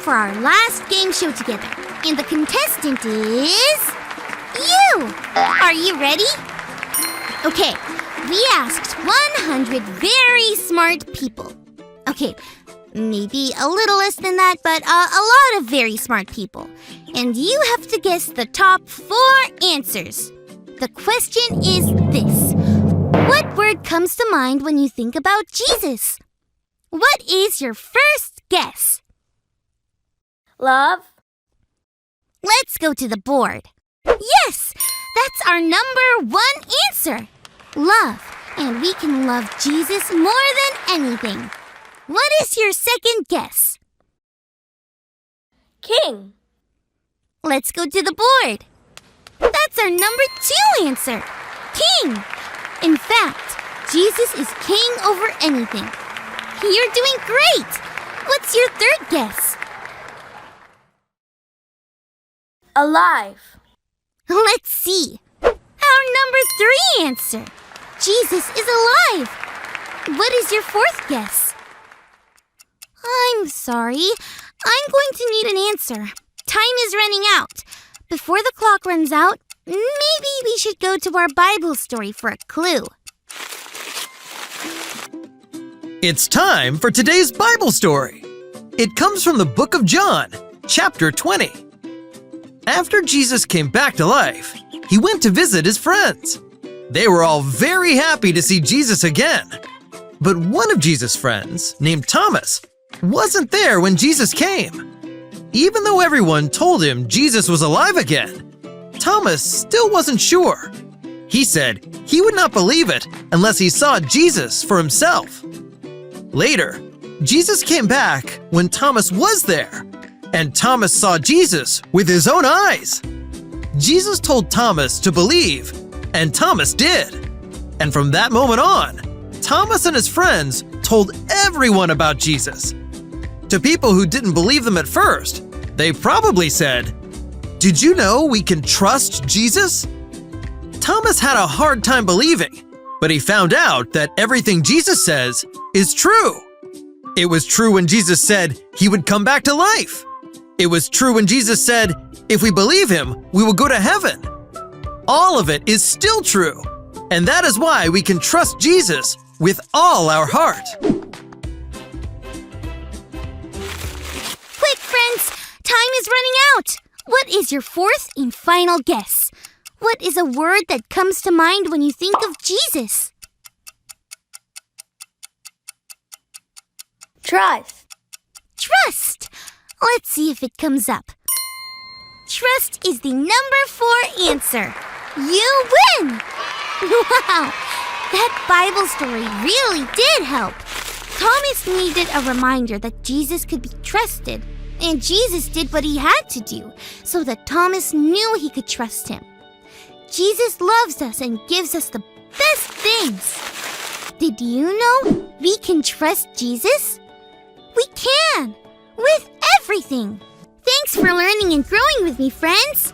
for our last game show together. And the contestant is... you! Are you ready? Okay, we asked 100 very smart people. Okay, maybe a little less than that, but a lot of very smart people. And you have to guess the top 4 answers. The question is this. What word comes to mind when you think about Jesus? What is your first guess? Love. Let's go to the board. Yes! That's our number 1 answer. Love. And we can love Jesus more than anything. What is your second guess? King. Let's go to the board. That's our number 2 answer. King. In fact, Jesus is king over anything. You're doing great. What's your third guess? Alive. Let's see. Our number 3 answer. Jesus is alive. What is your fourth guess? I'm sorry. I'm going to need an answer. Time is running out. Before the clock runs out, maybe we should go to our Bible story for a clue. It's time for today's Bible story. It comes from the book of John, chapter 20. After Jesus came back to life, he went to visit his friends. They were all very happy to see Jesus again. But one of Jesus' friends, named Thomas, wasn't there when Jesus came. Even though everyone told him Jesus was alive again, Thomas still wasn't sure. He said he would not believe it unless he saw Jesus for himself. Later, Jesus came back when Thomas was there, and Thomas saw Jesus with his own eyes. Jesus told Thomas to believe, and Thomas did. And from that moment on, Thomas and his friends told everyone about Jesus. To people who didn't believe them at first, they probably said, "Did you know we can trust Jesus?" Thomas had a hard time believing, but he found out that everything Jesus says is true. It was true when Jesus said he would come back to life. It was true when Jesus said, if we believe him, we will go to heaven. All of it is still true, and that is why we can trust Jesus with all our heart. Quick, friends! Time is running out! What is your fourth and final guess? What is a word that comes to mind when you think of Jesus? Trust. Trust! Let's see if it comes up. Trust is the number 4 answer. You win! Wow! That Bible story really did help. Thomas needed a reminder that Jesus could be trusted, and Jesus did what he had to do so that Thomas knew he could trust him. Jesus loves us and gives us the best things. Did you know we can trust Jesus? We can! With everything! Thanks for learning and growing with me, friends!